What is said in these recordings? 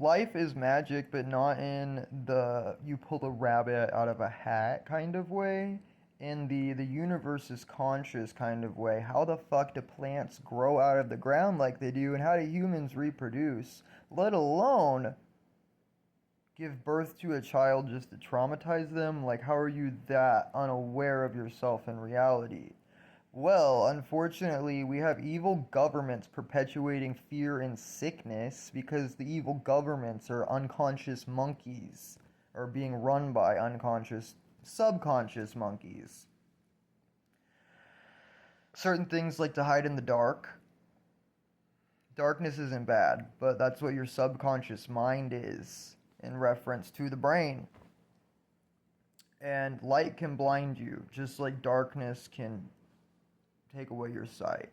life is magic, but not in the you pull a rabbit out of a hat kind of way. In the universe is conscious kind of way. How the fuck do plants grow out of the ground like they do, and how do humans reproduce? Let alone give birth to a child just to traumatize them? Like, how are you that unaware of yourself in reality? Well, unfortunately, we have evil governments perpetuating fear and sickness because the evil governments are unconscious monkeys, or being run by unconscious, subconscious monkeys. Certain things like to hide in the dark. Darkness isn't bad, but that's what your subconscious mind is in reference to the brain. And light can blind you, just like darkness can take away your sight.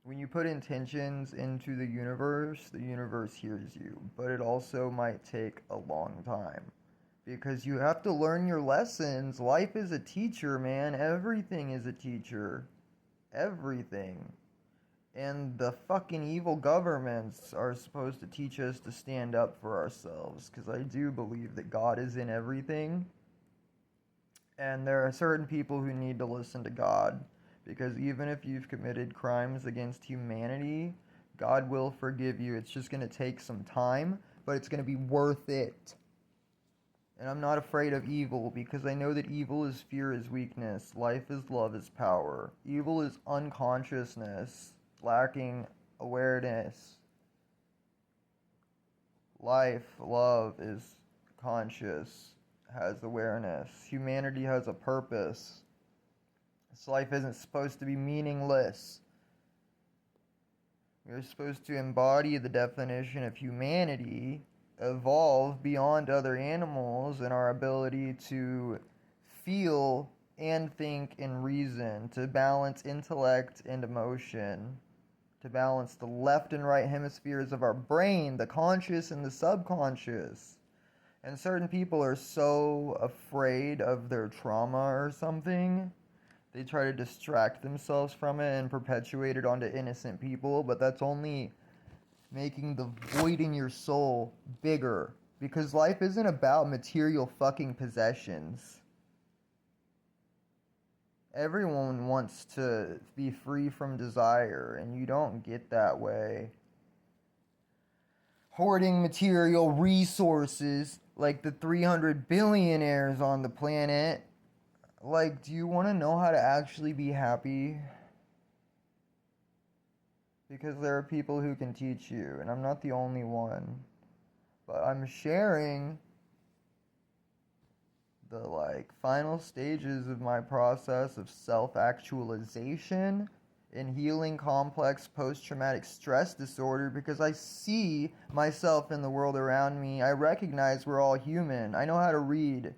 When you put intentions into the universe hears you, but it also might take a long time. Because you have to learn your lessons. Life is a teacher, man. Everything is a teacher. Everything. And the fucking evil governments are supposed to teach us to stand up for ourselves. Because I do believe that God is in everything. And there are certain people who need to listen to God. Because even if you've committed crimes against humanity, God will forgive you. It's just going to take some time, but it's going to be worth it. And I'm not afraid of evil because I know that evil is fear is weakness. Life is love is power. Evil is unconsciousness, lacking awareness. Life, love is conscious, has awareness. Humanity has a purpose. This life isn't supposed to be meaningless. We're supposed to embody the definition of humanity, evolve beyond other animals in our ability to feel and think and reason, to balance intellect and emotion, to balance the left and right hemispheres of our brain, the conscious and the subconscious. And certain people are so afraid of their trauma or something, they try to distract themselves from it and perpetuate it onto innocent people, but that's only making the void in your soul bigger. Because life isn't about material fucking possessions. Everyone wants to be free from desire, and you don't get that way. Hoarding material resources like the 300 billionaires on the planet. Like, do you want to know how to actually be happy? Because there are people who can teach you, and I'm not the only one. But I'm sharing the final stages of my process of self-actualization in healing complex post-traumatic stress disorder because I see myself in the world around me. I recognize we're all human. I know how to read.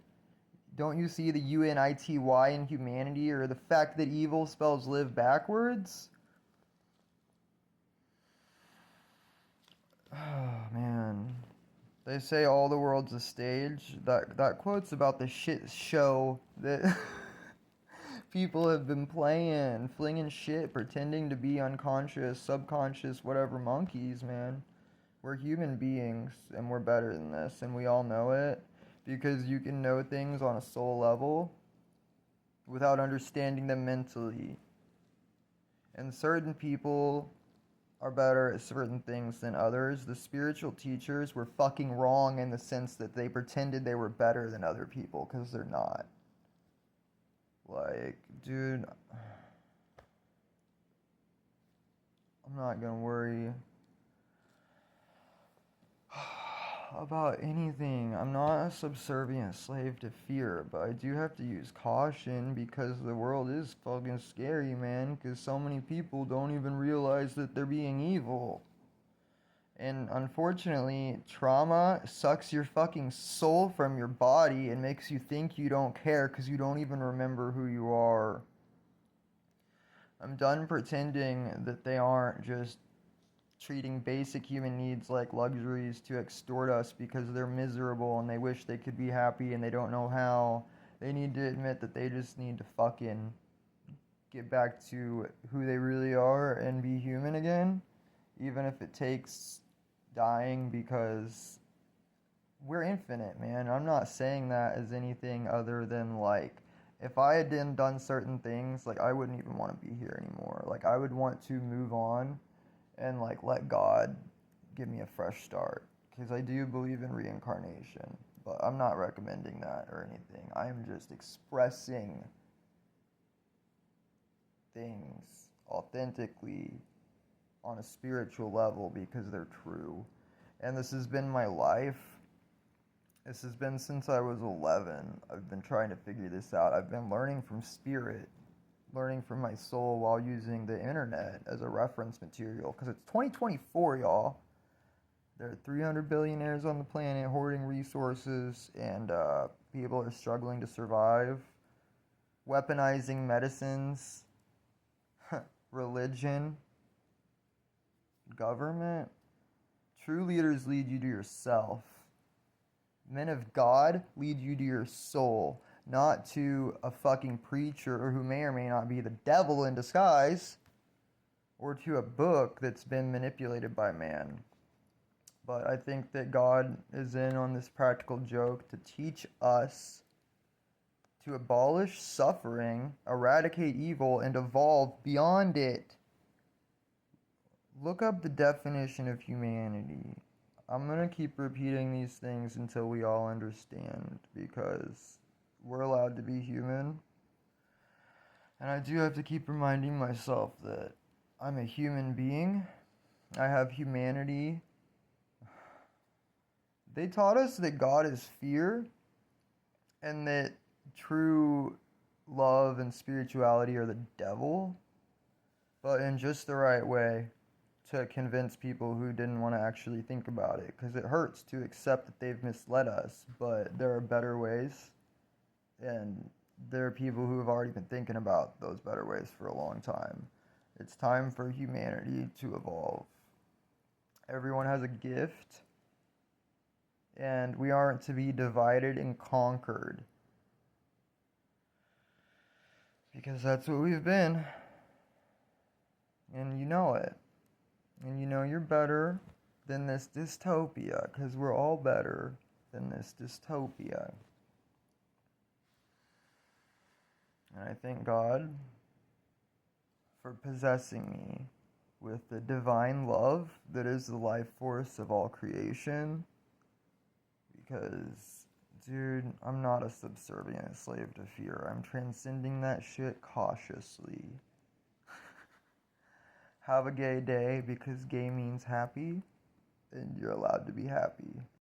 Don't you see the UNITY in humanity, or the fact that evil spells live backwards? Oh, man. They say all the world's a stage. That quote's about the shit show that people have been playing, flinging shit, pretending to be unconscious, subconscious, whatever monkeys, man. We're human beings, and we're better than this, and we all know it. Because you can know things on a soul level without understanding them mentally. And certain people are better at certain things than others. The spiritual teachers were fucking wrong in the sense that they pretended they were better than other people, because they're not. Like, dude, I'm not gonna worry about anything. I'm not a subservient slave to fear, but I do have to use caution because the world is fucking scary, man, because so many people don't even realize that they're being evil. And unfortunately, trauma sucks your fucking soul from your body and makes you think you don't care because you don't even remember who you are. I'm done pretending that they aren't just treating basic human needs like luxuries to extort us because they're miserable and they wish they could be happy and they don't know how. They need to admit that they just need to fucking get back to who they really are and be human again, even if it takes dying, because we're infinite, man. I'm not saying that as anything other than like, if I had done certain things, like I wouldn't even want to be here anymore. Like I would want to move on and like let God give me a fresh start, because I do believe in reincarnation, but I'm not recommending that or anything. I'm just expressing things authentically on a spiritual level because they're true. And this has been my life. This has been since I was 11. I've been trying to figure this out. I've been learning from spirit, learning from my soul while using the internet as a reference material, because it's 2024, y'all. There are 300 billionaires on the planet hoarding resources, and people are struggling to survive, weaponizing medicines, religion, government. True leaders lead you to yourself. Men of God lead you to your soul, not to a fucking preacher who may or may not be the devil in disguise, or to a book that's been manipulated by man. But I think that God is in on this practical joke to teach us to abolish suffering, eradicate evil, and evolve beyond it. Look up the definition of humanity. I'm going to keep repeating these things until we all understand, because we're allowed to be human. And I do have to keep reminding myself that I'm a human being. I have humanity. They taught us that God is fear and that true love and spirituality are the devil, but in just the right way, to convince people who didn't want to actually think about it, because it hurts to accept that they've misled us, but there are better ways, and there are people who have already been thinking about those better ways for a long time. It's time for humanity to evolve. Everyone has a gift, and we aren't to be divided and conquered, because that's what we've been, and you know it. And you know you're better than this dystopia, because we're all better than this dystopia. And I thank God for possessing me with the divine love that is the life force of all creation. Because, dude, I'm not a subservient slave to fear. I'm transcending that shit cautiously. Have a gay day, because gay means happy, and you're allowed to be happy.